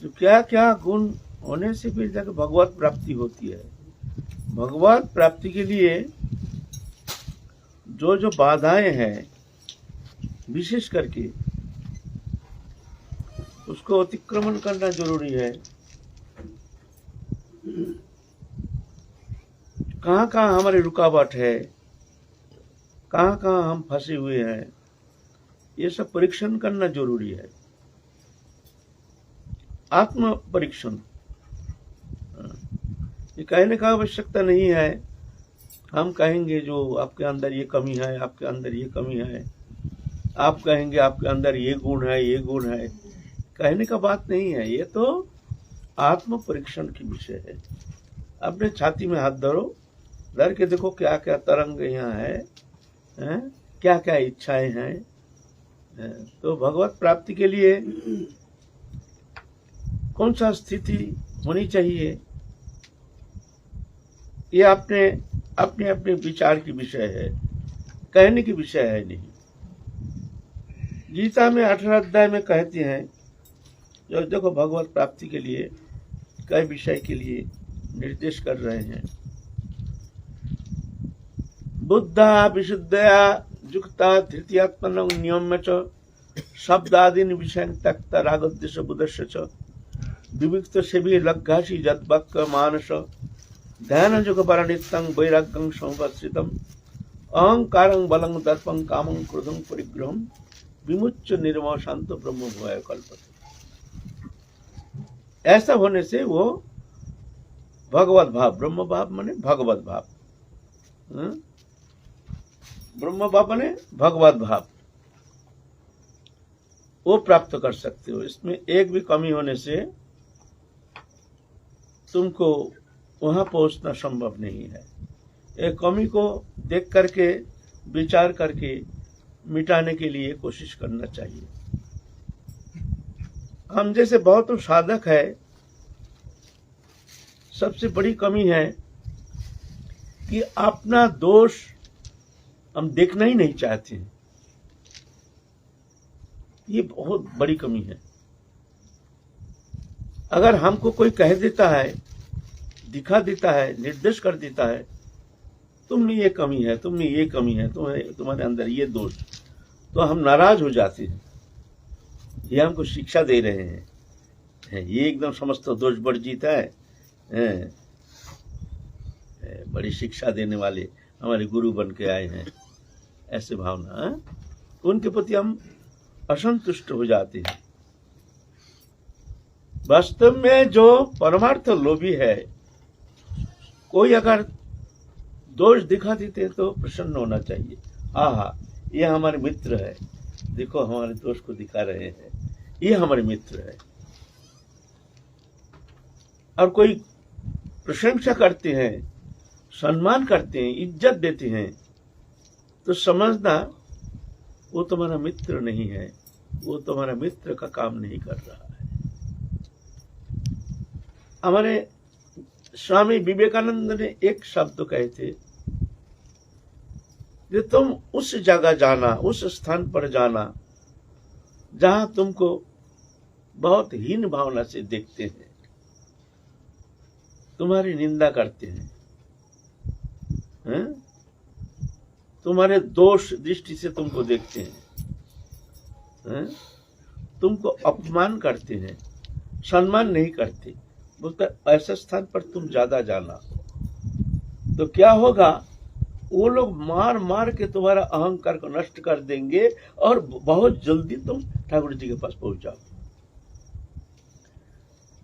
तो क्या क्या गुण होने से फिर जाकर भगवत प्राप्ति होती है। भगवत प्राप्ति के लिए जो जो बाधाएं हैं विशेष करके उसको अतिक्रमण करना जरूरी है। कहाँ कहाँ हमारी रुकावट है, कहाँ कहाँ हम फंसे हुए हैं, ये सब परीक्षण करना जरूरी है। आत्म परीक्षण, ये कहने का आवश्यकता नहीं है। हम कहेंगे जो आपके अंदर ये कमी है, आपके अंदर ये कमी है, आप कहेंगे आपके अंदर ये गुण है, ये गुण है, कहने का बात नहीं है। ये तो आत्म परीक्षण की विषय है। अपने छाती में हाथ धरो, धर के देखो क्या क्या तरंग यहाँ है, क्या क्या इच्छाएं हैं। तो भगवत प्राप्ति के लिए कौन सा स्थिति होनी चाहिए, ये अपने अपने अपने विचार की विषय है, कहने की विषय है नहीं। गीता में 18 अध्याय में कहते हैं, जो देखो भगवत प्राप्ति के लिए कई विषय के लिए निर्देश कर रहे हैं। बुद्धा विशुद्धया युक्ता धृत्यात्मनं नियम्य च शब्दादीन विषय त्यक्ता रागद्वेष बुधस्य च विविक्त सेवी लग्घासी यद्वाक्य मानस ध्यान युग परनित्यं वैराग्यं संवत्सितम् अहंकारं बलं दर्पं कामं क्रोधं परिग्रहं विमुच्य निर्मल शांत ब्रह्म भूय कल्पते। ऐसा होने से वो भगवत भाव, ब्रह्म भाव माने भगवत भाव, ब्रह्म भाव माने भगवत भाव, वो प्राप्त कर सकते हो। इसमें एक भी कमी होने से तुमको वहां पहुंचना संभव नहीं है। एक कमी को देख करके विचार करके मिटाने के लिए कोशिश करना चाहिए। हम जैसे बहुत साधक है, सबसे बड़ी कमी है कि अपना दोष हम देखना ही नहीं चाहते हैं। ये बहुत बड़ी कमी है। अगर हमको कोई कह देता है, दिखा देता है, निर्देश कर देता है, तुम में ये कमी है, तुम में ये कमी है, तुम्हारे अंदर ये दोष, तो हम नाराज हो जाते हैं। ये हमको शिक्षा दे रहे हैं, ये एकदम समस्त दोष वर्जित है, बड़ी शिक्षा देने वाले हमारे गुरु बन के आए हैं, ऐसे भावना, उनके प्रति हम असंतुष्ट हो जाते हैं। वास्तव में जो परमार्थ लोभी है, कोई अगर दोष दिखा देते तो प्रसन्न होना चाहिए। आहा, ये हमारे मित्र है, देखो हमारे दोष को दिखा रहे हैं, ये हमारे मित्र है। और कोई प्रशंसा करते हैं, सम्मान करते हैं, इज्जत देते हैं, तो समझना वो तुम्हारा मित्र नहीं है, वो तुम्हारा मित्र का काम नहीं कर रहा है। हमारे स्वामी विवेकानंद ने एक शब्द कहे थे कि तुम उस जगह जाना, उस स्थान पर जाना जहां तुमको बहुत हीन भावना से देखते हैं, तुम्हारी निंदा करते हैं, तुम्हारे दोष दृष्टि से तुमको देखते हैं, तुमको अपमान करते हैं, सम्मान नहीं करते। बोलता ऐसे स्थान पर तुम ज्यादा जाना, तो क्या होगा, वो लोग मार मार के तुम्हारा अहंकार को नष्ट कर देंगे और बहुत जल्दी तुम ठाकुर जी के पास पहुंच जाओ।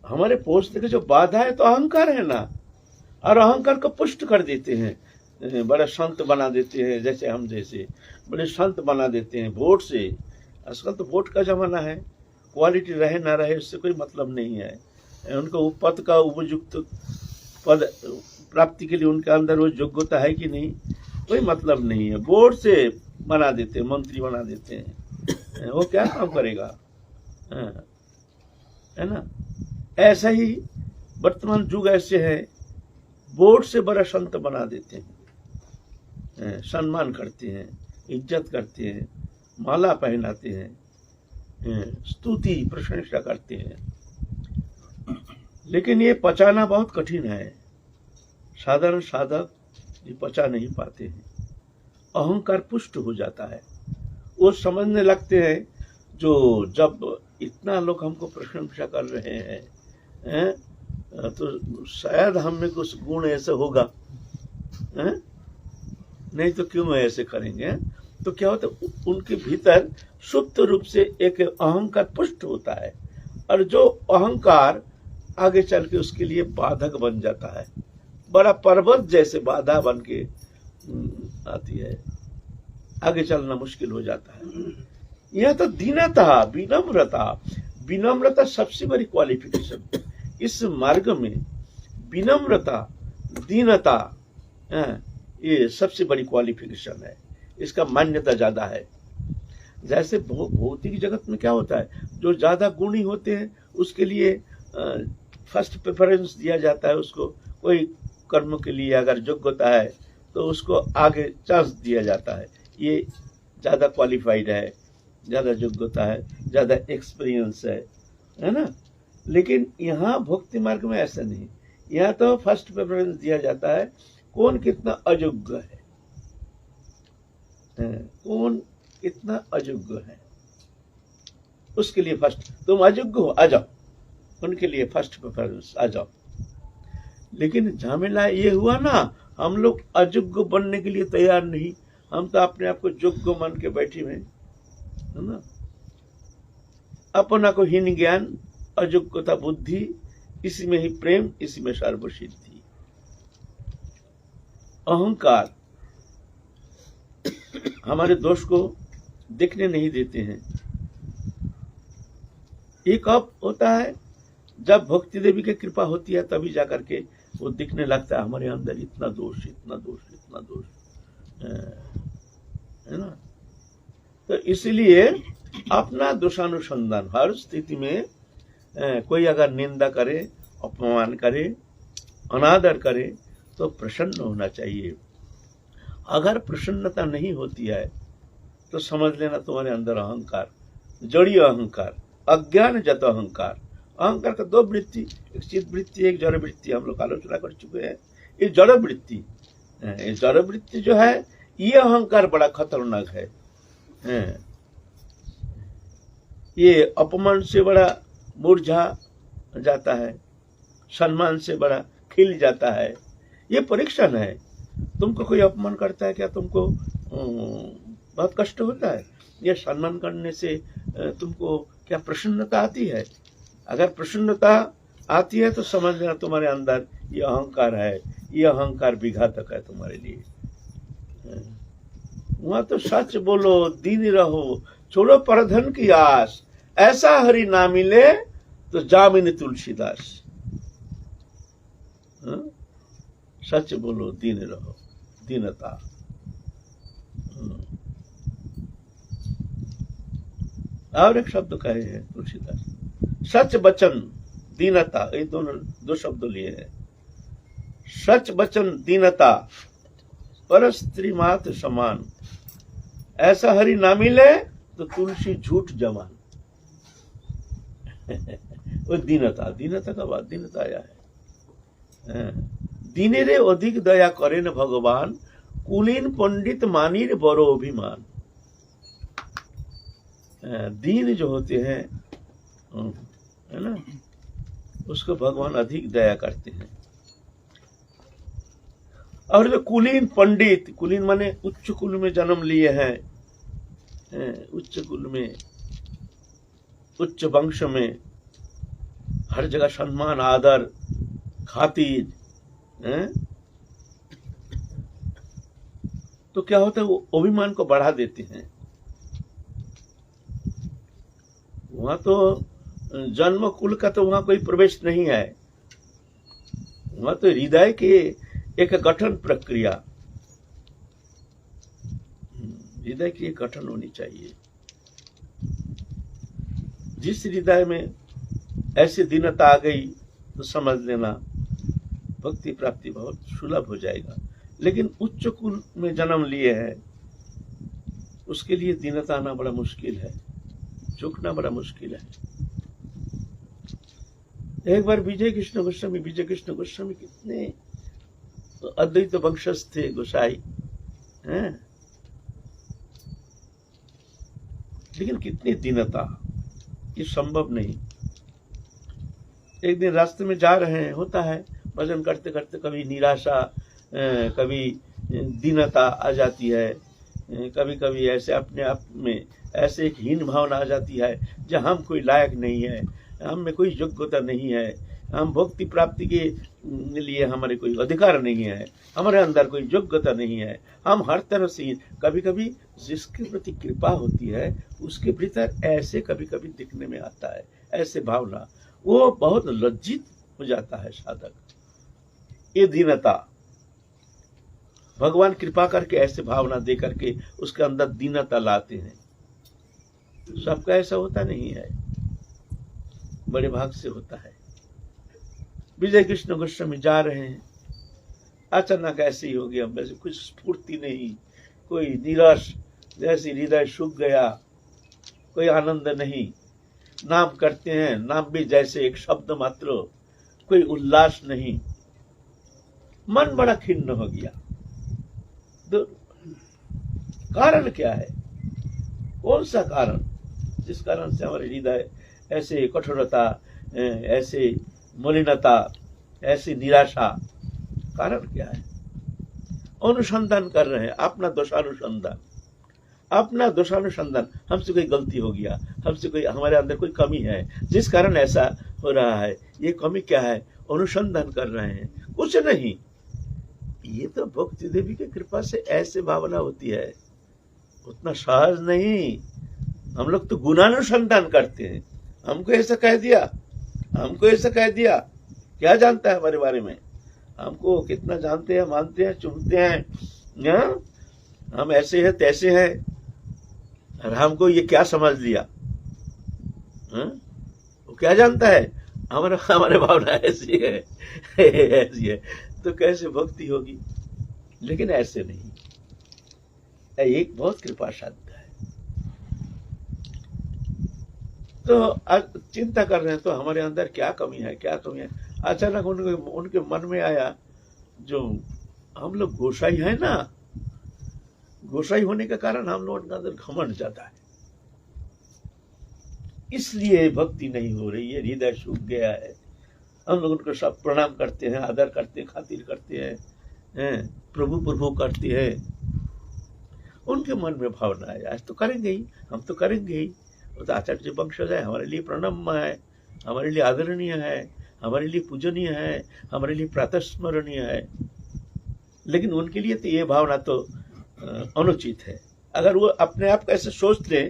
हमारे पहुंचने की जो बाधा है तो अहंकार है ना, और अहंकार को पुष्ट कर देते हैं, बड़े संत बना देते हैं, जैसे हम जैसे बड़े संत बना देते हैं वोट से। आजकल तो वोट का जमाना है, क्वालिटी रहे ना रहे उससे कोई मतलब नहीं है। उनको पद का उपयुक्त पद प्राप्ति के लिए उनके अंदर वो योग्यता है कि नहीं, कोई मतलब नहीं है। वोट से बना देते हैं, मंत्री बना देते हैं, वो क्या काम करेगा, है ना। ऐसा ही वर्तमान युग ऐसे है, वोट से बड़ा संत बना देते हैं, सम्मान करते हैं, इज्जत करते हैं, माला पहनाते हैं, स्तुति प्रशंसा करते हैं, लेकिन ये पचाना बहुत कठिन है, साधारण साधक ये पचा नहीं पाते हैं। अहंकार पुष्ट हो जाता है, वो समझने लगते हैं जो जब इतना लोग हमको प्रशंसा कर रहे हैं, तो शायद हम में कुछ गुण ऐसे होगा, नहीं तो क्यों मैं ऐसे करेंगे। तो क्या होता है, उनके भीतर सुप्त रूप से एक अहंकार पुष्ट होता है, और जो अहंकार आगे चल के उसके लिए बाधक बन जाता है, बड़ा पर्वत जैसे बाधा बन के आती है, आगे चलना मुश्किल हो जाता है। यह तो दीनता, विनम्रता, विनम्रता सबसे बड़ी क्वालिफिकेशन इस मार्ग में। विनम्रता, दीनता, ये सबसे बड़ी क्वालिफिकेशन है, इसका मान्यता ज्यादा है। जैसे भौतिक जगत में क्या होता है, जो ज्यादा गुणी होते हैं उसके लिए फर्स्ट प्रेफरेंस दिया जाता है, उसको कोई कर्म के लिए अगर योग्यता है तो उसको आगे चांस दिया जाता है, ये ज्यादा क्वालिफाइड है, ज्यादा योग्यता है, ज्यादा एक्सपीरियंस है ना। लेकिन यहाँ भक्ति मार्ग में ऐसा नहीं, यहाँ तो फर्स्ट प्रेफरेंस दिया जाता है कौन कितना अयोग्य है, कौन कितना अयोग्य है उसके लिए फर्स्ट। तुम अयोग्य हो, आ जाओ, उनके लिए फर्स्ट प्रेफरेंस, आ जाओ। लेकिन झमेला ये हुआ ना, हम लोग अयोग्य बनने के लिए तैयार नहीं, हम तो अपने आप को योग्य मान के बैठे हुए है ना। अपना को हीन ज्ञान, अयोग्यता बुद्धि, इसी में ही प्रेम, इसी में सर्वसिद्धि। अहंकार हमारे दोष को दिखने नहीं देते हैं। ये कब होता है, जब भक्ति देवी की कृपा होती है, तभी जाकर के वो दिखने लगता है हमारे अंदर इतना दोष, इतना दोष, इतना दोष, है ना। तो इसलिए अपना दोषानुसंधान हर स्थिति में, कोई अगर निंदा करे, अपमान करे, अनादर करे, तो प्रसन्न होना चाहिए। अगर प्रसन्नता नहीं होती है तो समझ लेना तुम्हारे अंदर अहंकार, जड़ीय अहंकार, अज्ञान जत अहंकार। अहंकार का दो वृत्ति, एक चित्त वृत्ति, एक जड़ वृत्ति, हम लोग आलोचना कर चुके हैं। ये जड़ वृत्ति, ये जड़ वृत्ति जो है, ये अहंकार बड़ा खतरनाक है। ये अपमान से बड़ा मुरझा जाता है, सम्मान से बड़ा खिल जाता है। ये परीक्षण है। तुमको कोई अपमान करता है क्या, तुमको बहुत कष्ट होता है? ये सम्मान करने से तुमको क्या प्रसन्नता आती है? अगर प्रसन्नता आती है तो समझ लेना तुम्हारे अंदर ये अहंकार है, ये अहंकार विघातक है तुम्हारे लिए। वहां तो सच बोलो, दीन रहो, छोड़ो परधन की आस, ऐसा हरि ना मिले तो जामिन तुलसीदास। सच बोलो, दीन रहो, दीनता। और एक शब्द कहे हैं तुलसीदास, सच वचन दीनता, ये दोनों दो शब्द लिए हैं। सच वचन दीनता, पर स्त्री मात समान, ऐसा हरि ना मिले तो तुलसी झूठ जमान। वो दीनता, दीनता का बात, दीनता आया है। दीने रे अधिक दया करे न भगवान, कुलीन पंडित मानीर बड़ो अभिमान। दीन जो होते हैं, है ना, उसको भगवान अधिक दया करते हैं। और जो कुलीन पंडित, कुलीन माने उच्च कुल में जन्म लिए हैं, उच्च कुल में, उच्च वंश में, हर जगह सम्मान, आदर, खातिर, तो क्या होता है, वो अभिमान को बढ़ा देते हैं। वहां तो जन्म कुल का तो वहां कोई प्रवेश नहीं है, वहां तो हृदय की एक गठन प्रक्रिया, हृदय की एक गठन होनी चाहिए। जिस हृदय में ऐसी दीनता आ गई तो समझ लेना भक्ति प्राप्ति बहुत सुलभ हो जाएगा। लेकिन उच्च कुल में जन्म लिए हैं, उसके लिए दीनता आना बड़ा मुश्किल है, झुकना बड़ा मुश्किल है। एक बार विजय कृष्ण गोस्वामी कितने अद्वैत वंशज थे, गोसाई हैं, लेकिन कितनी दीनता, ये संभव नहीं। एक दिन रास्ते में जा रहे हैं, होता है भजन करते करते कभी निराशा, कभी दीनता आ जाती है, कभी कभी ऐसे अपने आप में ऐसे एक हीन भावना आ जाती है जो हम कोई लायक नहीं है, हम में कोई योग्यता नहीं है, हम भक्ति प्राप्ति के लिए हमारे कोई अधिकार नहीं है, हमारे अंदर कोई योग्यता नहीं है, हम हर तरह से। कभी कभी जिसके प्रति कृपा होती है उसके भीतर ऐसे कभी कभी दिखने में आता है ऐसे भावना, वो बहुत लज्जित हो जाता है साधक। ये दीनता, भगवान कृपा करके ऐसे भावना दे करके उसके अंदर दीनता लाते हैं। सबका ऐसा होता नहीं है, बड़े भाग से होता है। विजय कृष्ण गोस्वामी जा रहे हैं, अचानक ऐसे ही हो गया, वैसे कुछ स्फूर्ति नहीं, कोई निराश, जैसे हृदय सूख गया, कोई आनंद नहीं। नाम करते हैं, नाम भी जैसे एक शब्द मात्र, कोई उल्लास नहीं, मन बड़ा खिन्न हो गया। कारण क्या है? कौन सा कारण जिस कारण से हमारे हृदय ऐसे कठोरता, ऐसे मलिनता, ऐसी निराशा, कारण क्या है? अनुसंधान कर रहे हैं, अपना दोषानुसंधान, अपना दोषानुसंधान। हमसे कोई गलती हो गया, हमसे कोई, हमारे अंदर कोई कमी है जिस कारण ऐसा हो रहा है, ये कमी क्या है? अनुसंधान कर रहे हैं, कुछ नहीं। ये तो भक्ति देवी की कृपा से ऐसे भावना होती है, उतना सहज नहीं। हम लोग तो गुणानुसंधान करते हैं, हमको ऐसा कह दिया, हमको ऐसा कह दिया, क्या जानता है हमारे बारे में? हमको कितना जानते हैं, मानते हैं, चुनते हैं, हम ऐसे हैं तैसे हैं, और हमको ये क्या समझ लिया, वो क्या जानता है? हमारे भावना ऐसी है ऐसी है, तो कैसे भक्ति होगी? लेकिन ऐसे नहीं, एक बहुत कृपा साध्य है। तो चिंता कर रहे हैं तो हमारे अंदर क्या कमी है, क्या कमी है? अचानक उनके मन में आया, जो हम लोग गोसाई है ना, गोसाई होने के कारण हम लोगों के अंदर घमंड जाता है, इसलिए भक्ति नहीं हो रही है, हृदय सूख गया है। हम लोग उनको सब प्रणाम करते हैं, आदर करते हैं, खातिर करते हैं, प्रभु प्रभु करते हैं। उनके मन में भावना है, आज तो करेंगे ही, हम तो करेंगे ही, वो तो आचार्य वंशज है, हमारे लिए प्रणम्य है, हमारे लिए आदरणीय है, हमारे लिए पूजनीय है, हमारे लिए प्रातस्मरणीय है। लेकिन उनके लिए तो ये भावना तो अनुचित है। अगर वो अपने आप कैसे सोच ले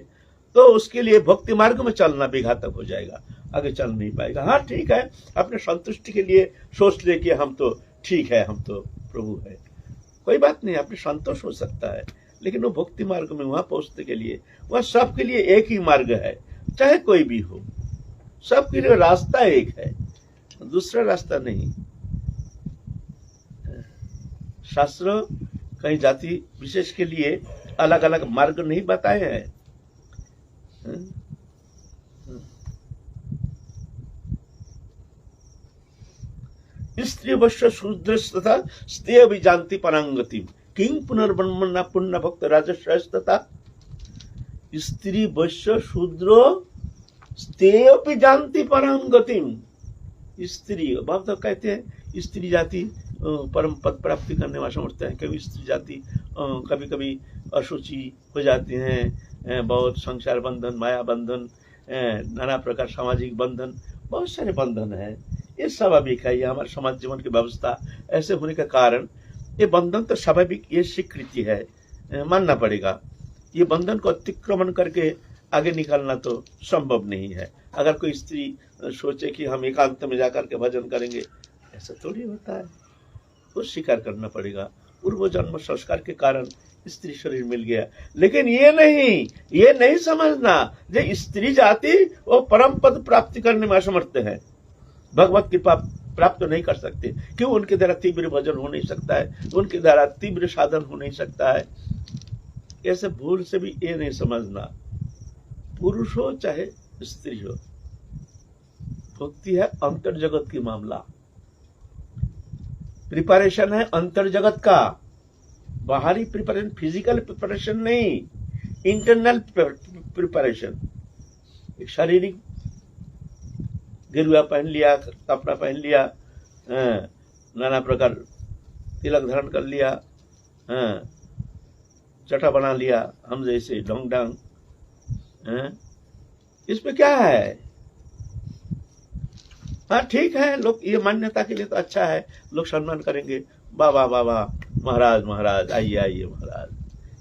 तो उसके लिए भक्ति मार्ग में चलना भी घातक हो जाएगा, आगे चल नहीं पाएगा। हाँ ठीक है, अपने संतुष्टि के लिए सोच ले कि हम तो ठीक है, हम तो प्रभु है, कोई बात नहीं, अपने संतोष हो सकता है। लेकिन वो भक्ति मार्ग में वहां पहुंचने के लिए, वह सबके लिए एक ही मार्ग है, चाहे कोई भी हो, सबके लिए रास्ता एक है, दूसरा रास्ता नहीं। शास्त्र कहीं जाति विशेष के लिए अलग अलग मार्ग नहीं बताए हैं। स्त्री वश्य शूद्र तथा स्त्रिय भी जानती परांगति किंग पुनर्ब्रह्मण्य पुण्य भक्त राजश्रेष्ठ तथा स्त्री वश्य शूद्र स्त्रिय भी जानती परांगतिम। स्त्री बाप तो कहते हैं स्त्री जाति परम पद प्राप्ति करने वाला समझते हैं। कभी स्त्री जाति कभी कभी अशुचि हो जाती हैं, बहुत संसार बंधन, माया बंधन, नाना प्रकार सामाजिक बंधन, बहुत सारे बंधन हैं। ये स्वाभाविक है, ये हमारे समाज जीवन की व्यवस्था ऐसे होने का कारण, ये बंधन तो स्वाभाविक, ये स्वीकृति है, मानना पड़ेगा। ये बंधन को अतिक्रमण करके आगे निकालना तो संभव नहीं है। अगर कोई स्त्री सोचे कि हम एकांत में जाकर के भजन करेंगे, ऐसा थोड़ी होता है, वो स्वीकार करना पड़ेगा। पूर्व जन्म संस्कार के कारण स्त्री शरीर मिल गया, लेकिन ये नहीं समझना जो स्त्री जाति वो परम पद प्राप्ति करने में असमर्थ है, भगवत कृपा प्राप्त नहीं कर सकते। क्यों? उनके द्वारा तीव्र भजन हो नहीं सकता है, उनके द्वारा तीव्र साधन हो नहीं सकता है। ऐसे भूल से भी ये नहीं समझना, पुरुष हो चाहे स्त्री हो, भक्ति है अंतर जगत की मामला, प्रिपरेशन है अंतर जगत का, बाहरी प्रिपरेशन, फिजिकल प्रिपरेशन नहीं, इंटरनल प्रिपरेशन। एक शारीरिक गिरुआ पहन लिया, कपड़ा पहन लिया, नाना प्रकार तिलक धारण कर लिया, चटा बना लिया, हम जैसे ढोंग डांग, इसमें क्या है? हाँ ठीक है, लोग ये मान्यता के लिए तो अच्छा है, लोग सम्मान करेंगे, वाह वाह वाह वाह, महाराज महाराज आइए आइए महाराज,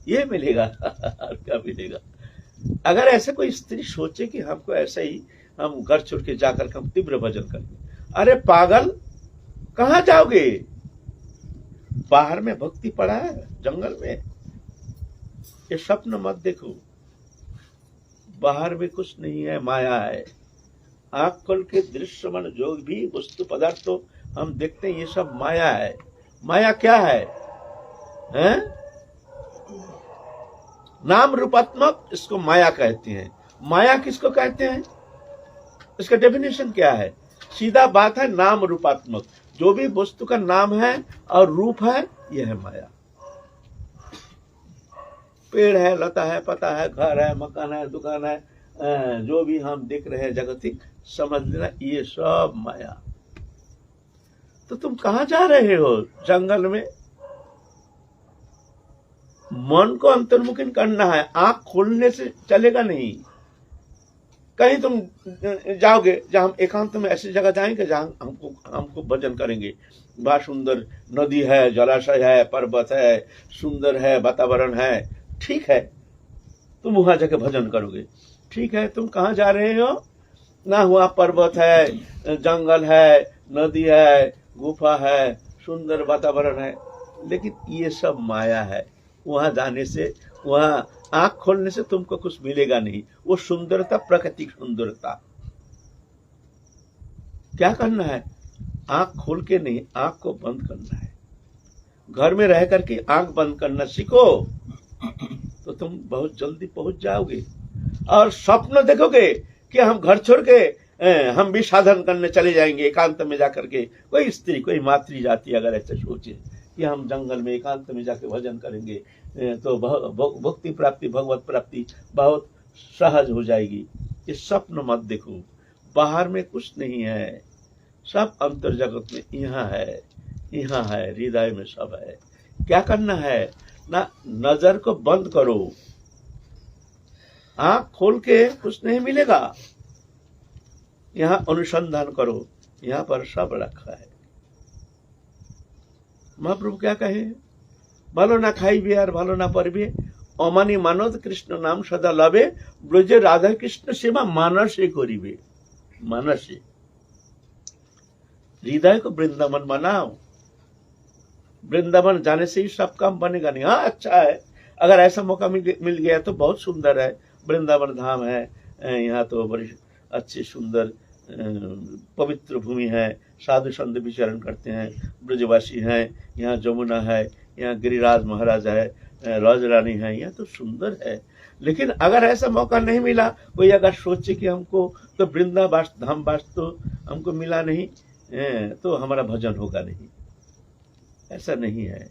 ये मिलेगा और क्या मिलेगा? अगर ऐसे कोई स्त्री सोचे कि हमको ऐसे ही हम घर छोड़ के जाकर हम तीव्र भजन करेंगे, अरे पागल, कहाँ जाओगे? बाहर में भक्ति पड़ा है, जंगल में। ये स्वप्न मत देखो, बाहर में कुछ नहीं है, माया है। आंख खोल के दृश्य मन जो भी वस्तु पदार्थ तो हम देखते हैं, ये सब माया है। माया क्या है? हैं? नाम रूपात्मक, इसको माया कहते हैं। माया किसको कहते हैं? इसका डेफिनेशन क्या है? सीधा बात है, नाम रूपात्मक, जो भी वस्तु का नाम है और रूप है, यह है माया। पेड़ है, लता है, पता है, घर है, मकान है, दुकान है, जो भी हम देख रहे हैं जगतिक, समझ लेना ये सब माया। तो तुम कहां जा रहे हो? जंगल में। मन को अंतर्मुखी करना है, आंख खोलने से चलेगा नहीं। कहीं तुम जाओगे जहां हम एकांत में ऐसी जगह जाएंगे जहां हमको भजन करेंगे, बड़ा सुंदर नदी है, जलाशय है, पर्वत है, सुंदर है, वातावरण है, ठीक है, तुम वहां जाके भजन करोगे। ठीक है, तुम कहां जा रहे हो? ना हुआ पर्वत है, जंगल है, नदी है, गुफा है, सुंदर वातावरण है, लेकिन ये सब माया है। वहां जाने से, वहां आंख खोलने से तुमको कुछ मिलेगा नहीं। वो सुंदरता प्राकृतिक सुंदरता। क्या करना है? आंख खोल के नहीं, आंख को बंद करना है। घर में रह करके आंख बंद करना सीखो, तो तुम बहुत जल्दी पहुंच जाओगे। और स्वप्न देखोगे कि हम घर छोड़ के हम भी साधन करने चले जाएंगे एकांत में जाकर के। कोई स्त्री, कोई मातृ जाति अगर ऐसे सोचे कि हम जंगल में एकांत में जाके भजन करेंगे तो भक्ति प्राप्ति, भगवत प्राप्ति बहुत सहज हो जाएगी। ये स्वप्न मत देखो, बाहर में कुछ नहीं है, सब अंतर जगत में यहाँ है, यहाँ है, हृदय में सब है। क्या करना है? ना नजर को बंद करो, आंख खोल के कुछ नहीं मिलेगा। यहाँ अनुसंधान करो, यहाँ पर सब रखा है। महाप्रभु क्या कहे? भालो ना खाइबे और भालो ना पढ़बे, अमानी मानद कृष्ण नाम सदा लबे, ब्रजे राधा कृष्ण सेवा मानसे करिबे। मानसे, हृदय को वृंदावन बनाओ। वृंदावन जाने से ही सब काम बनेगा नहीं। हाँ अच्छा है, अगर ऐसा मौका मिल गया तो बहुत सुंदर है, वृंदावन धाम है, यहाँ तो बड़ी अच्छी सुंदर पवित्र भूमि है, साधु संत विचरण करते हैं, ब्रजवासी हैं, यहाँ जमुना है, यहाँ गिरिराज महाराज है, राज रानी है, यहाँ तो सुंदर है। लेकिन अगर ऐसा मौका नहीं मिला, कोई अगर सोचे कि हमको तो वृंदावन धाम वास तो हमको मिला नहीं, तो हमारा भजन होगा नहीं, ऐसा नहीं है।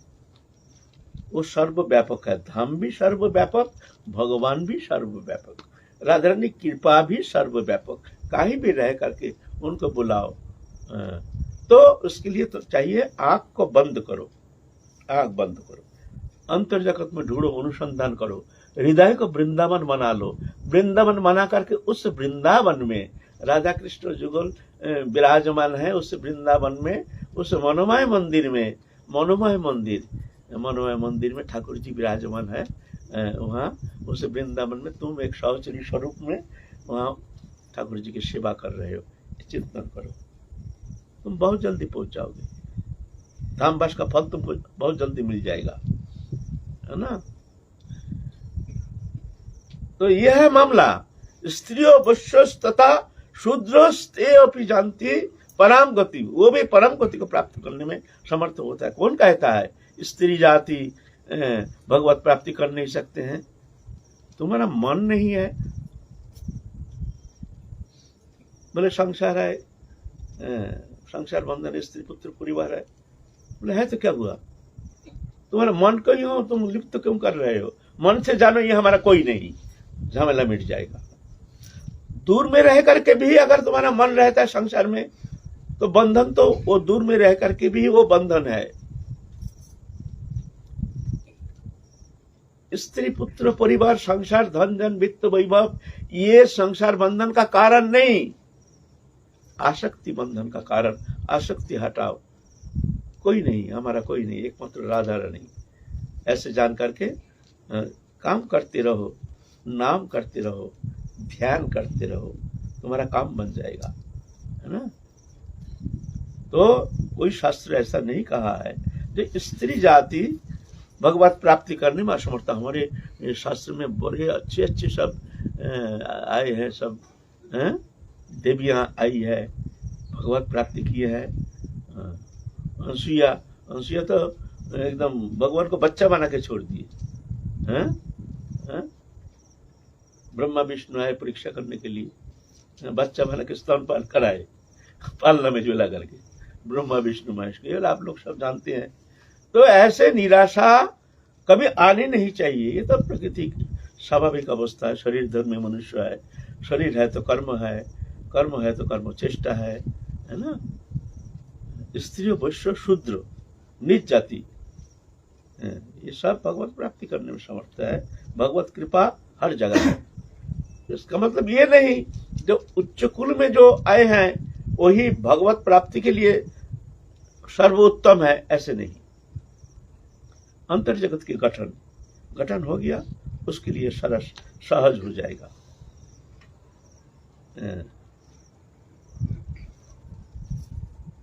वो सर्वव्यापक है, धाम भी सर्वव्यापक, भगवान भी सर्वव्यापक, राधा रानी कृपा भी सर्वव्यापक। कहीं भी रह करके उनको बुलाओ। तो उसके लिए तो चाहिए आंख को बंद करो, आंख बंद करो, अंतर जगत में ढूंढो, अनुसंधान करो, हृदय को वृंदावन बना लो। वृंदावन बना करके उस वृंदावन में राधा कृष्ण जुगल विराजमान है, उस वृंदावन में, उस मनोमय मंदिर में, मनोमय मंदिर में ठाकुर जी विराजमान है। वहाँ उस वृंदावन में तुम एक सौचरी स्वरूप में वहाँ ठाकुर जी की सेवा कर रहे हो, चिंतन करो, तुम बहुत जल्दी पहुंच जाओगे। धामवास का फल तुमको बहुत जल्दी मिल जाएगा, है ना। तो यह है मामला। स्त्रियों वैश्यस तथा शूद्रस्ते अपि जानती परम गति, वो भी परम गति को प्राप्त करने में समर्थ होता है। कौन कहता है स्त्री जाति भगवत प्राप्ति कर नहीं सकते हैं? तुम्हारा मन नहीं है। बोले संसार है, संसार बंधन स्त्री पुत्र परिवार है। बोले है तो क्या हुआ, तुम्हारा मन को ही हो, तुम लिप्त क्यों कर रहे हो? मन से जानो ये हमारा कोई नहीं, झमेला मिट जाएगा। दूर में रह करके भी अगर तुम्हारा मन रहता है संसार में, तो बंधन तो वो दूर में रह करके भी वो बंधन है। स्त्री पुत्र परिवार संसार धन जन वित्त वैभव ये संसार बंधन का कारण नहीं, आसक्ति बंधन का कारण। आसक्ति हटाओ, कोई नहीं हमारा, कोई नहीं, एकमात्र राधा रानी। ऐसे जान करके काम करते रहो, नाम करते रहो, ध्यान करते रहो, तुम्हारा काम बन जाएगा, है ना। तो कोई शास्त्र ऐसा नहीं कहा है जो स्त्री जाति भगवत प्राप्ति करने में असमर्था। हमारे शास्त्र में बड़े अच्छे अच्छे सब आए हैं, सब देवियां आई है, भगवत प्राप्ति की है। अंसुया तो एकदम भगवान को बच्चा बना के छोड़ दिए, ब्रह्मा विष्णु आए परीक्षा करने के लिए, बच्चा बना के स्तनपान कराए, पालना में झूला करके, ब्रह्मा विष्णु महेश को, आप लोग सब जानते हैं। तो ऐसे निराशा कभी आनी नहीं चाहिए। ये तो प्रकृति स्वाभाविक अवस्था है। शरीर धर्म में मनुष्य है, शरीर है तो कर्म है, कर्म है तो कर्म चेष्टा है ना। स्त्री वैश्य शूद्र नीच जाति ये सब भगवत प्राप्ति करने में समर्थ है। भगवत कृपा हर जगह है। इसका मतलब ये नहीं जो उच्च कुल में जो आए हैं वही भगवत प्राप्ति के लिए सर्वोत्तम है, ऐसे नहीं। अंतर जगत के गठन हो गया, उसके लिए सरस सहज हो जाएगा।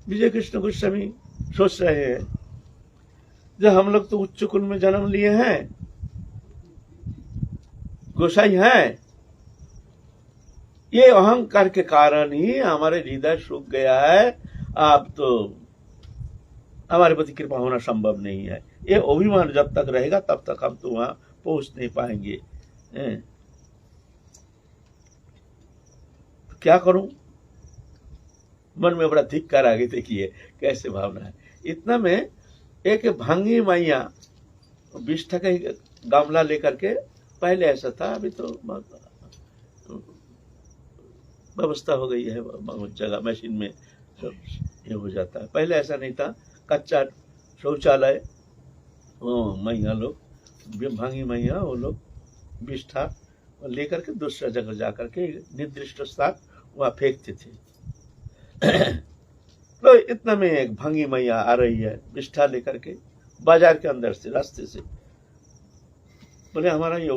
विजय कृष्ण गोस्वामी सोच रहे हैं जब हम लोग तो उच्च कुल में जन्म लिए हैं, गोसाई हैं, ये अहंकार के कारण ही हमारे हृदय सूख गया है। अब तो हमारे प्रति कृपा होना संभव नहीं है। ये अभिमान जब तक रहेगा तब तक हम तो वहां पहुंच नहीं पाएंगे। क्या करूं, मन में बड़ा धिक्कार आगे। देखिए कैसे भावना है। इतना में एक भांगी मैया विष्ठा का गामला लेकर के, पहले ऐसा था, अभी तो व्यवस्था हो गई है, बहुत जगह मशीन में सब ये हो जाता है। पहले ऐसा नहीं था, कच्चा शौचालय, मैया लोग, भांगी मैया, वो लोग विष्ठा लेकर के दूसरा जगह जाकर के निर्दिष्ट स्थान वहां फेंकते थे। तो इतना में एक भांगी मैया आ रही है विष्ठा लेकर के बाजार के अंदर से, रास्ते से। बोले हमारा ये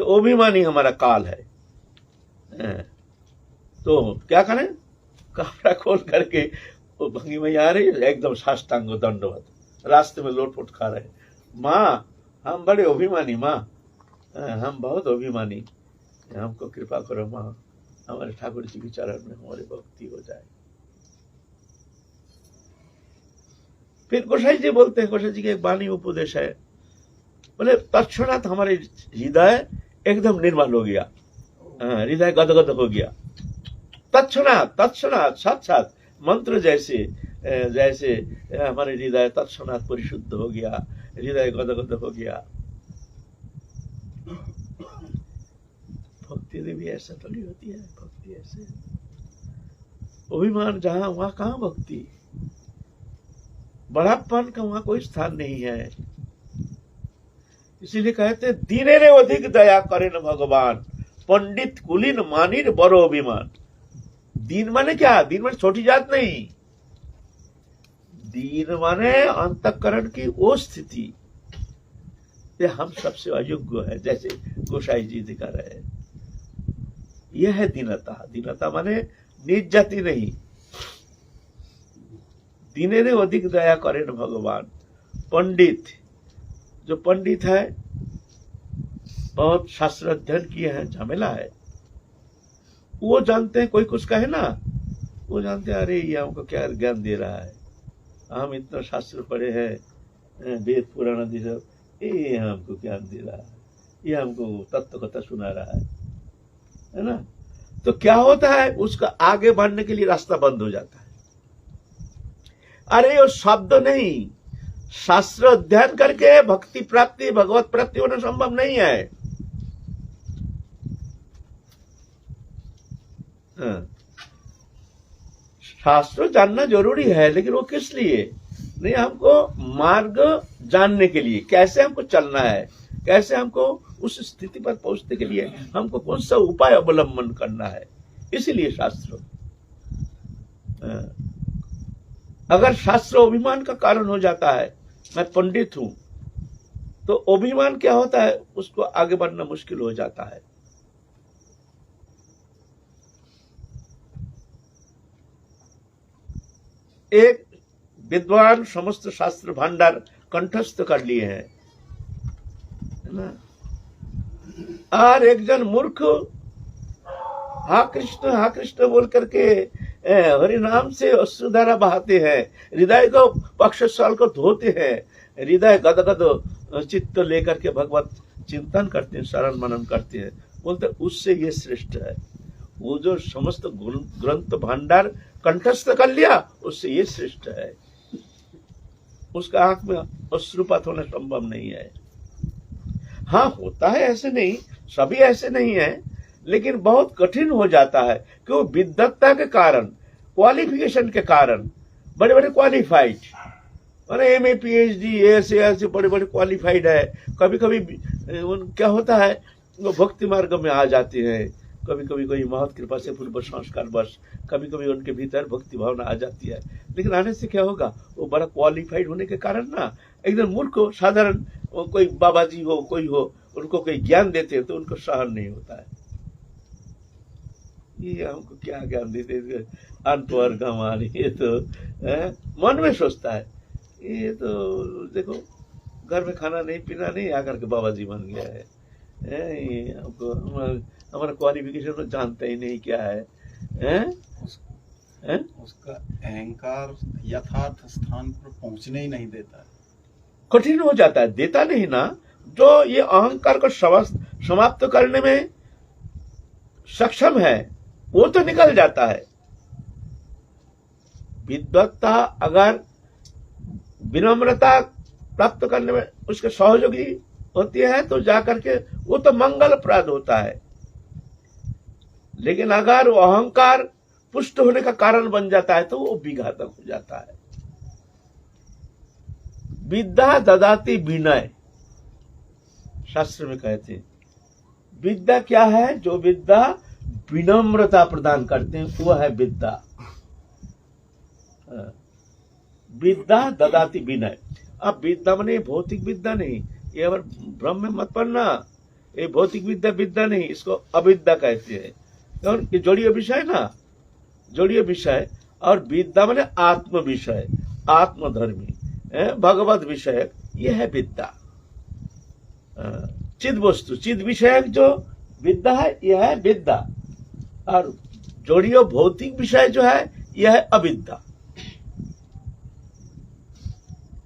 अभिमान ही हमारा काल है। तो क्या करें, कपड़ा खोल करके वो भंगी मैया आ रही है, एकदम साष्टांग दंडवत, रास्ते में लोटपोट खा रहे। माँ हम बड़े अभिमानी, माँ हम बहुत अभिमानी, हमको कृपा करो माँ, हमारे ठाकुर जी के चरण में हमारी भक्ति हो जाए। फिर गोसाई जी बोलते हैं, गोसाई जी के एक वाणी उपदेश है, बोले तत्क्षणात हमारे हृदय एकदम निर्मल हो गया, हृदय गदगद हो गया। तत्क्षणात साक्षात मंत्र जैसे जैसे हमारे हृदय तत्क्षणात परिशुद्ध हो गया, हृदय गदगद हो गया। भक्ति भी ऐसा थोड़ी होती है, भक्ति ऐसे अभिमान जहां वहां कहां भक्ति, बड़ापन का वहां कोई स्थान नहीं है। इसीलिए कहते हैं दीने रे अधिक दया करे न भगवान, पंडित कुलीन मानिर बड़ो अभिमान। दीन माने क्या, दीन माने छोटी जात नहीं, दीन माने अंतःकरण की वो स्थिति ये हम सबसे अयोग्य है, जैसे गोसाई जी दिखा रहे हैं। यह है दीनता। दीनता माने नीच जाति नहीं। दीने ने अधिक दया करे न भगवान। पंडित, जो पंडित है, बहुत शास्त्र अध्ययन किए हैं, झमेला है, वो जानते हैं, कोई कुछ कहे ना, वो जानते हैं अरे ये हमको क्या ज्ञान दे रहा है, हम इतना शास्त्र पढ़े हैं, वेद पुराण आदि सब, ये हमको ज्ञान दे रहा है, ये हमको तत्व कथा सुना रहा है ना। तो क्या होता है, उसका आगे बढ़ने के लिए रास्ता बंद हो जाता है। अरे वो शब्द नहीं, शास्त्र अध्ययन करके भक्ति प्राप्ति भगवत प्राप्ति होना संभव नहीं है। शास्त्र जानना जरूरी है, लेकिन वो किस लिए नहीं, हमको मार्ग जानने के लिए, कैसे हमको चलना है, कैसे हमको उस स्थिति पर पहुंचने के लिए हमको कौन सा उपाय अवलंबन करना है, इसीलिए शास्त्र। अगर शास्त्र अभिमान का कारण हो जाता है, मैं पंडित हूं, तो अभिमान क्या होता है, उसको आगे बढ़ना मुश्किल हो जाता है। एक विद्वान समस्त शास्त्र भंडार कंठस्थ कर लिए हैं, है ना, और एक जन मूर्ख हा कृष्ण बोल करके हरि नाम से अश्रुधारा बहाते हैं, हृदय को पक्षस्थल को धोते हैं, हृदय गदगद चित्त लेकर के भगवत चिंतन करते हैं, शरण मनन करते हैं, बोलते उससे ये श्रेष्ठ है। वो जो समस्त ग्रंथ भंडार कंठस्थ कर लिया, उससे ये श्रेष्ठ है। उसका आंख में अश्रुपात होना संभव नहीं है। हाँ, होता है, ऐसे नहीं, सभी ऐसे नहीं है, लेकिन बहुत कठिन हो जाता है कि वो विद्वत्ता के कारण, क्वालिफिकेशन के कारण, बड़े बड़े क्वालिफाइड, माने एमए पीएचडी ऐसे बड़े बड़े क्वालिफाइड है, कभी कभी क्या होता है, वो भक्ति मार्ग में आ जाते हैं, कभी कभी कोई महत कृपा से पूर्व संस्कार बस, कभी कभी उनके भीतर भक्ति भावना आ जाती है, लेकिन आने से क्या होगा, वो बड़ा क्वालिफाइड होने के कारण ना एकदम मूर्ख हो, साधारण कोई बाबा जी हो, कोई हो, उनको कोई ज्ञान देते हैं तो उनको सहन नहीं होता है। ये हमको क्या ज्ञान देते, अनपढ़ हमारे, ये तो मन में सोचता है, ये तो देखो घर में खाना नहीं पीना नहीं, आकर के बाबा जी बन गया है, ये हमको हमारा क्वालिफिकेशन तो जानता ही नहीं क्या है, उसका अहंकार यथार्थ स्थान पर पहुंचने ही नहीं देता है, कठिन हो जाता है, देता नहीं ना। जो ये अहंकार को समाप्त करने में सक्षम है, वो तो निकल जाता है। विद्वत्ता अगर विनम्रता प्राप्त करने में उसके सहयोगी होती है, तो जाकर के वो तो मंगलप्रद होता है। लेकिन अगर वो अहंकार पुष्ट होने का कारण बन जाता है, तो वो विघातक हो जाता है। विद्या ददाति विनय, शास्त्र में कहते हैं, विद्या क्या है, जो विद्या विनम्रता प्रदान करते हैं, वो है विद्या। विद्या ददाति विनय। अब विद्या माने भौतिक विद्या नहीं, ये अगर भ्रम में मत पड़ना, ये भौतिक विद्या नहीं, इसको अविद्या कहते हैं। और ये जोड़िए विषय ना, जोड़िए विषय, और विद्या माने आत्म विषय, आत्मधर्मी, भगवत विषय, ये है विद्या। चिद वस्तु, चिद विषयक जो विद्या है, यह है विद्या। और जोड़ियो भौतिक विषय जो है, यह है अविद्या।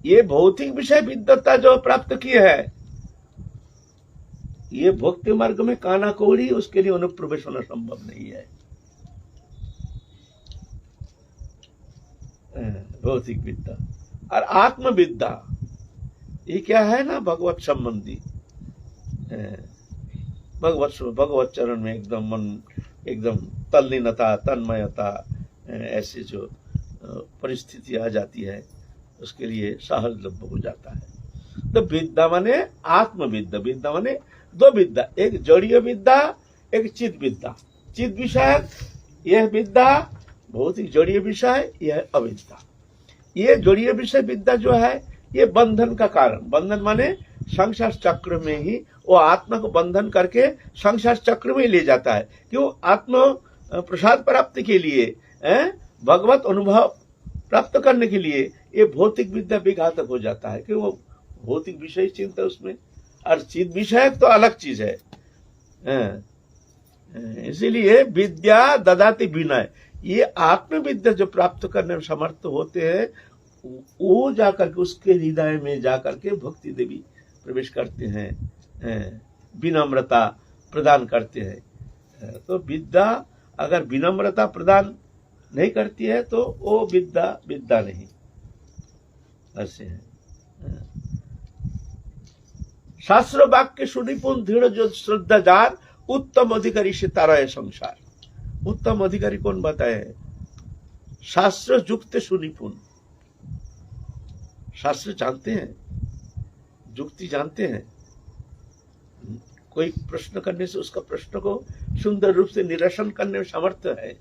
ये भौतिक विषय विद्वत्ता जो प्राप्त किए है, ये भक्ति मार्ग में काना कौड़ी, उसके लिए अनुप्रवेश होना संभव नहीं है। भौतिक विद्या और आत्मविद्या, ये क्या है ना, भगवत संबंधी, भगवत चरण में एकदम मन, एकदम तल्लीनता, तन्मयता, ऐसे जो परिस्थिति आ जाती है, उसके लिए सहज लभ्य हो जाता है। तो विद्या माने आत्मविद्या, विद्या माने दो विद्या, एक जड़ीय विद्या, एक चिद विद्या। चिद विषय यह विद्या, भौतिक जड़ीय विषय यह अविद्या। ये जड़ीय विषय विद्या जो है, ये बंधन का कारण, बंधन माने संसार चक्र में ही वो आत्मा को बंधन करके संसार चक्र में ले जाता है। क्यों? आत्म प्रसाद प्राप्ति के लिए, भगवत अनुभव प्राप्त करने के लिए ये भौतिक विद्या विघातक हो जाता है, क्यों? वो भौतिक विषय चिंता उसमें, और चिद विषय तो अलग चीज है। इसीलिए विद्या ददाति विनय, ये आत्मविद्या जो प्राप्त करने में समर्थ होते हैं, वो जाकर के उसके हृदय में जाकर के भक्ति देवी प्रवेश करते हैं, विनम्रता प्रदान करते हैं। तो विद्या अगर विनम्रता प्रदान नहीं करती है तो वो विद्या नहीं। ऐसे है। शास्त्र वाक्य सुनिपुण दृढ़ जो श्रद्धा जार उत्तम अधिकारी से तारा है संसार। उत्तम अधिकारी कौन बताए? शास्त्र युक्त सुनिपुण, शास्त्र जानते हैं, युक्ति जानते हैं। कोई प्रश्न करने से उसका प्रश्न को सुंदर रूप से निरसन करने में समर्थ है।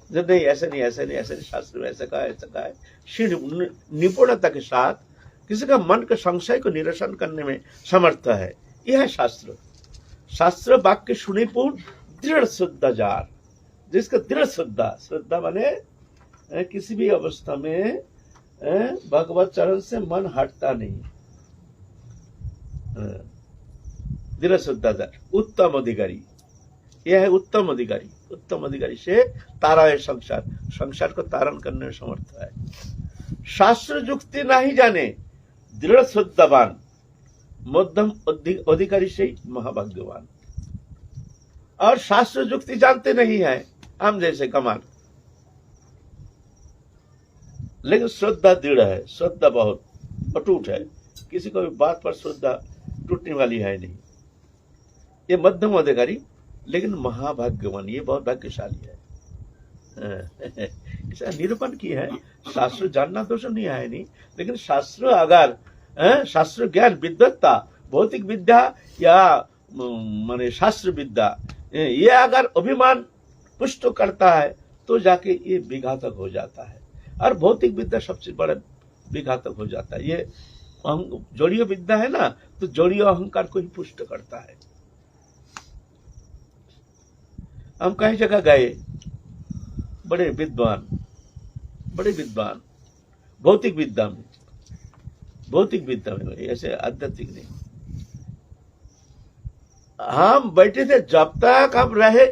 जब नहीं ऐसे नहीं ऐसे नहीं ऐसे नहीं, शास्त्र में ऐसा कहा है, निपुणता के साथ किसी का मन के संशय को निरसन करने में समर्थ है। यह है शास्त्र। शास्त्र वाक्य सुनिपुण दृढ़ श्रद्धा जार, जिसका दृढ़ श्रद्धा माने किसी भी अवस्था में भगवत चरण से मन हटता नहीं। दृढ़ श्रद्धा जार उत्तम अधिकारी, यह है उत्तम अधिकारी। उत्तम अधिकारी से तारा है संसार, संसार को तारण करने में समर्थ है। शास्त्र युक्ति नहीं जाने दृढ़ श्रद्धावान मध्यम अधिकारी से महाभाग्यवान। और शास्त्र युक्ति जानते नहीं है हम जैसे कमान, लेकिन श्रद्धा दृढ़ है, श्रद्धा बहुत अटूट है, किसी को भी बात पर श्रद्धा टूटने वाली है नहीं। ये मध्यम अधिकारी लेकिन महाभाग्यवान, ये बहुत भाग्यशाली है। ऐसा निरूपण की है। शास्त्र जानना दोष नहीं है नहीं, लेकिन शास्त्र अगर शास्त्र ज्ञान विद्वत्ता भौतिक विद्या या माने शास्त्र विद्या ये अगर अभिमान पुष्ट करता है तो जाके ये विघातक हो जाता है। और भौतिक विद्या सबसे बड़ा विघातक हो जाता है। ये जोड़ियो विद्या है ना, तो जोड़ियो अहंकार को ही पुष्ट करता है। हम कई जगह गए, बड़े विद्वान भौतिक विद्या में, ऐसे आध्यात्मिक नहीं। हम बैठे थे, जब तक हम रहे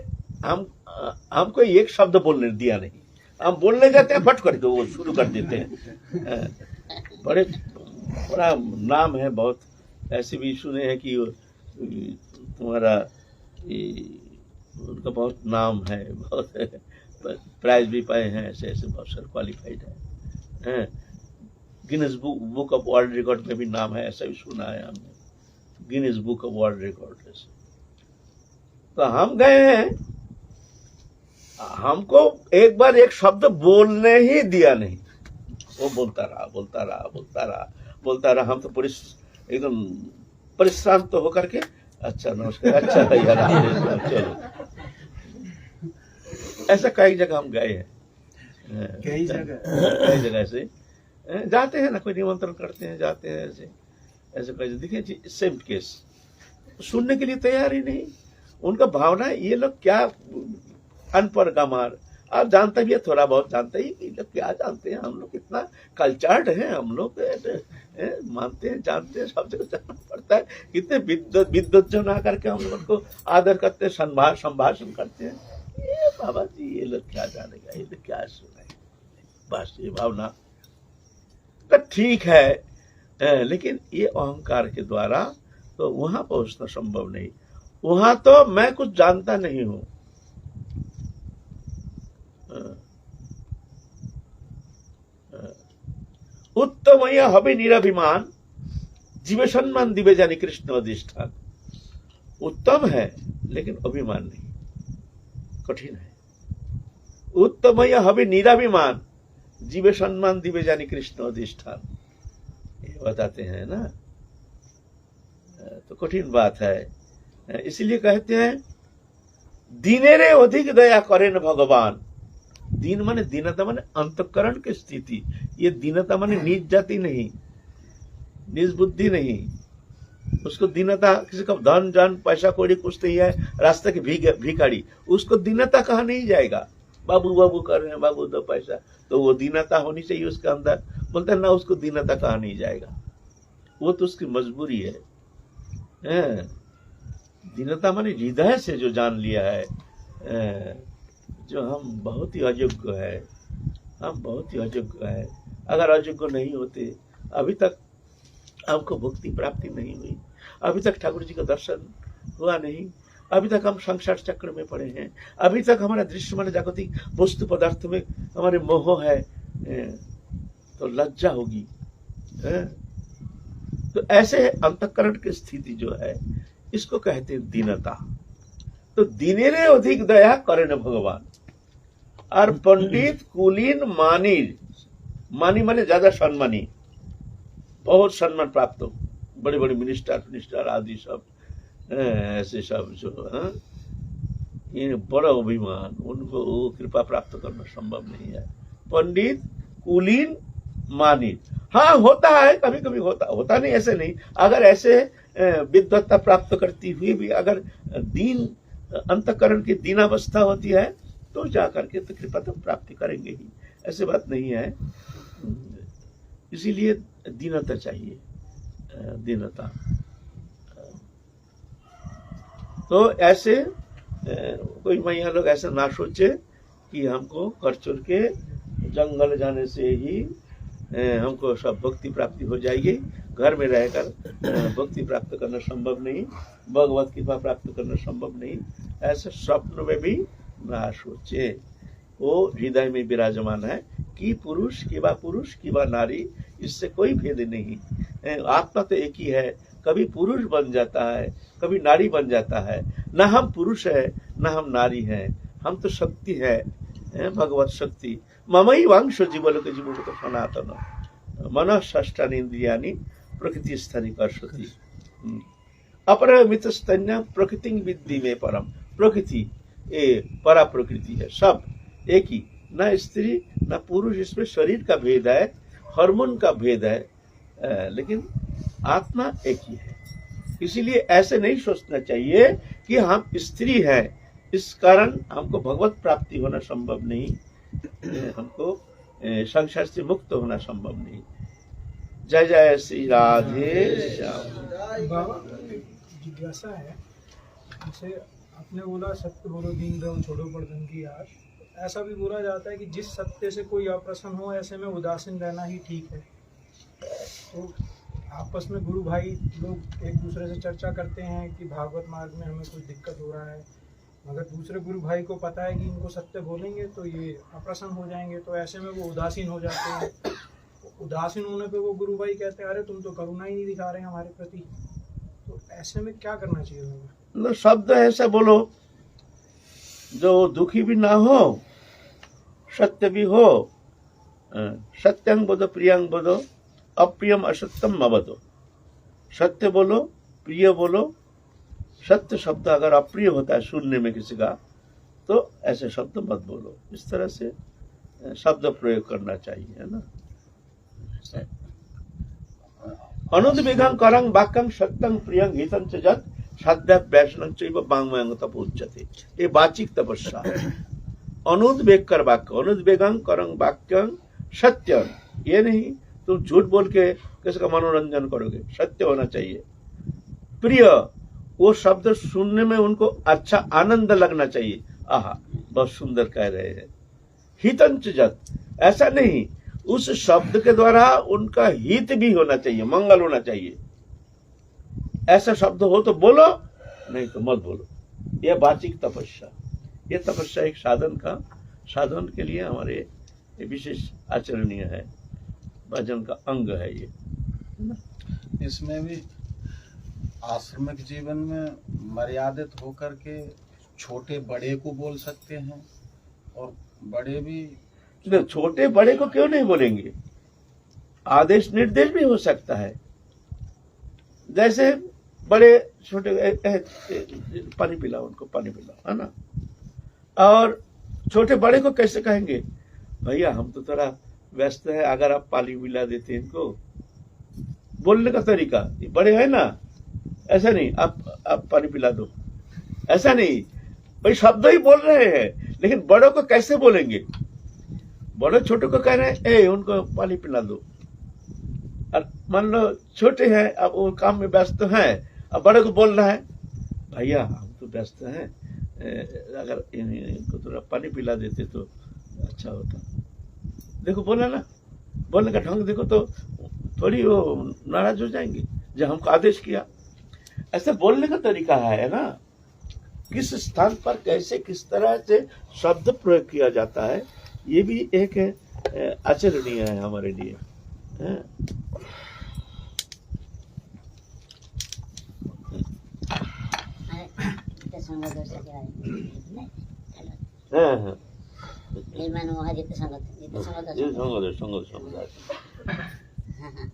हमको एक शब्द बोलने दिया नहीं। हम बोलने जाते हैं फट करके वो शुरू कर देते हैं। बड़ा नाम है, बहुत ऐसे भी सुने हैं कि तुम्हारा उनका बहुत नाम है, बहुत प्राइज भी पाए हैं, ऐसे ऐसे बहुत सारे क्वालिफाइड है। Guinness book of world record में भी नाम है, ऐसा भी सुना है हमने, Guinness book of world record. तो हम गए हैं, हमको एक बार एक शब्द बोलने ही दिया नहीं। वो बोलता रहा। हम तो पूरी एकदम परिश्रांत तो होकर के अच्छा नमस्कार, अच्छा भैया, चलो। ऐसा कई जगह हम गए हैं, कई जगह से जाते हैं ना, कोई निमंत्रण करते हैं, जाते हैं, ऐसे कई देखिए सेम केस, सुनने के लिए तैयार ही नहीं। उनका भावना ये लोग क्या अनपढ़ गंवार, आप जानते भी है, थोड़ा बहुत जानते ही, ये लोग क्या जानते हैं, हम लोग कितना कल्चर्ड हैं, हम लोग मानते हैं, जानते हैं, सब जगह जाना पड़ता है। कितने विद्वत जन आकर के हम लोग को आदर करते हैं, संभाषण करते हैं। ये बाबा जी ये लोग क्या जानेगा, ये लोग क्या सुने, बस ये भावना तो ठीक है। लेकिन ये अहंकार के द्वारा तो वहां पहुंचना संभव नहीं। वहां तो मैं कुछ जानता नहीं हूं। उत्तम हबे निराभिमान जीव सम्मान दिवे जानी कृष्ण अधिष्ठान। उत्तम है लेकिन अभिमान नहीं, कठिन है। उत्तम हबे निराभिमान जीव सम्मान दिवे जानी कृष्ण अधिष्ठान, ये बताते हैं ना, तो कठिन बात है। इसलिए कहते हैं दीनेरे अधिक दया करें भगवान। दीन माने दीनता माने अंतकरण की स्थिति। ये दीनता माने नीच जाति नहीं, निज बुद्धि नहीं। उसको दीनता, किसी का धन जन पैसा कौड़ी कुछ नहीं है, रास्ते के भिखारी, उसको दीनता कहा नहीं जाएगा। बाबू बाबू कर रहे हैं, बाबू दो पैसा, तो वो दीनता होनी चाहिए उसके अंदर। बोलते हैं ना, उसको दीनता कहा नहीं जाएगा, वो तो उसकी मजबूरी है। दीनता माने हृदय से जो जान लिया है जो हम बहुत ही अयोग्य है, हम बहुत ही अयोग्य है। अगर अयोग्य नहीं होते, अभी तक हमको भक्ति प्राप्ति नहीं हुई, अभी तक ठाकुर जी का दर्शन हुआ नहीं, अभी तक हम संसार चक्र में पड़े हैं, अभी तक हमारा दृश्य मन जागतिक वस्तु पदार्थ में हमारे मोह है, तो लज्जा होगी। तो ऐसे अंतःकरण की स्थिति जो है इसको कहते हैं दीनता। तो दीनेरे अधिक दया करें भगवान। और पंडित कुलीन मानी, मानी माने ज्यादा सम्मानी, बहुत सम्मान प्राप्त हो, बड़े बड़े मिनिस्टर आदि सब, ऐसे सब जो ये बड़ा अभिमान, उनको वो कृपा प्राप्त करना संभव नहीं है। पंडित कुलीन मानी, हाँ होता है, कभी कभी होता नहीं, ऐसे नहीं। अगर ऐसे विद्वत्ता प्राप्त करती हुई भी अगर दीन अंतःकरण की दीनावस्था होती है तो जाकर के तो कृपा तो प्राप्ति करेंगे ही, ऐसे बात नहीं है। इसीलिए दीनता चाहिए, दीनता। तो ऐसे कोई मैया लोग ऐसा ना सोचे कि हमको कर चुर के जंगल जाने से ही हमको सब भक्ति प्राप्ति हो जाएगी, घर में रहकर भक्ति प्राप्त करना संभव नहीं, भगवत कृपा प्राप्त करना संभव नहीं, ऐसे स्वप्न में भी ना सोचे। वो हृदय में विराजमान है कि पुरुष कि बा नारी, इससे कोई भेद नहीं। आत्मा तो एक ही है, कभी पुरुष बन जाता है, कभी नारी बन जाता है। ना हम पुरुष है ना हम नारी हैं, हम तो शक्ति है, भगवत शक्ति। ममई वंश जीवलोक जीव तो सनातन मन षष्ठान इंद्रियानि प्रकृति स्थनी कर्षति अपरमित स्तन्य प्रकृति विद्धि में परम। प्रकृति ये परा प्रकृति है, सब एक ही, न स्त्री न पुरुष, इसमें शरीर का भेद है, हार्मोन का भेद है, लेकिन आत्मा एक ही है। इसीलिए ऐसे नहीं सोचना चाहिए कि हम स्त्री हैं, इस कारण हमको भगवत प्राप्ति होना संभव नहीं, हमको संसार से मुक्त होना संभव नहीं। जय जय श्री राधे श्याम। बाबा जिज्ञासा है, जैसे आपने बोला सत्य बोलो दीन दो छोड़ो बर्धन की आश, ऐसा भी बोला जाता है कि जिस सत्य से कोई अप्रसन्न हो ऐसे में उदासीन रहना ही ठीक है। तो आपस में गुरु भाई लोग एक दूसरे से चर्चा करते हैं कि भागवत मार्ग में हमें कुछ दिक्कत हो रहा है, मगर दूसरे गुरु भाई को पता है कि इनको सत्य बोलेंगे तो ये अप्रसन्न हो जाएंगे, तो ऐसे में वो उदासीन हो जाते हैं। उदासीन होने पे वो गुरु भाई कहते हैं अरे तुम तो करुणा ही नहीं दिखा रहे हैं हमारे प्रति, तो ऐसे में क्या करना चाहिए हमें? शब्द ऐसा बोलो जो दुखी भी ना हो, सत्य भी हो। सत्यं बोधो प्रियं बोधो अप्रियम असत्यम अवधो। सत्य बोलो, प्रिय बोलो। सत्य शब्द अगर अप्रिय होता है सुनने में किसी का, तो ऐसे शब्द मत बोलो। इस तरह से शब्द प्रयोग करना चाहिए, है ना। अनुद्वेगं करं वाक्यं सत्यं प्रियं हितं च जत साध्याभ्यासनं चैव वाङ्मयं तपोच्यते। ये वाचिक तपस्या है। अनुद्वेग कर वाक्य, अनुद्वेगं करं वाक्यं सत्यं, ये नहीं तुम झूठ बोल के किसी का मनोरंजन करोगे, सत्य होना चाहिए। प्रिय, वो शब्द सुनने में उनको अच्छा आनंद लगना चाहिए, आहा बहुत सुंदर कह रहे हैं। हितंच जत, ऐसा नहीं, उस शब्द के द्वारा उनका हित भी होना चाहिए, मंगल होना चाहिए। ऐसा शब्द हो तो बोलो, नहीं तो मत बोलो। यह वाचिक तपस्या, यह तपस्या एक साधन के लिए हमारे विशेष आचरणीय है, भजन का अंग है ये। इसमें भी आश्रमिक जीवन में मर्यादित होकर के छोटे बड़े को बोल सकते हैं, और बड़े भी छोटे बड़े को क्यों नहीं बोलेंगे? आदेश निर्देश भी हो सकता है। जैसे बड़े छोटे पानी पिलाओ, उनको पानी पिलाओ, है ना। और छोटे बड़े को कैसे कहेंगे, भैया हम तो थोड़ा व्यस्त है, अगर आप पानी पिला देते इनको। बोलने का तरीका, ये बड़े है ना, ऐसा नहीं आप पानी पिला दो, ऐसा नहीं। भाई शब्द ही बोल रहे हैं, लेकिन बड़ों को कैसे बोलेंगे? बड़े छोटे को कह रहे हैं ए उनको पानी पिला दो, और मान लो छोटे हैं अब वो काम में व्यस्त हैं, अब बड़े को बोल रहा है भैया हम तो व्यस्त हैं, अगर इनको थोड़ा पानी पिला देते तो अच्छा होता। देखो बोला ना, बोलने का ढंग देखो, तो थोड़ी वो नाराज हो जाएंगे जब हमको आदेश किया। ऐसे बोलने का तरीका है ना। किस स्थान पर कैसे किस तरह से शब्द प्रयोग किया जाता है, ये भी एक आचरणीय है हमारे लिए। हाँ। हाँ, हाँ। निर्माण वहाँ जितने संगत ये संगत है, संगत समुदाय। हाँ हाँ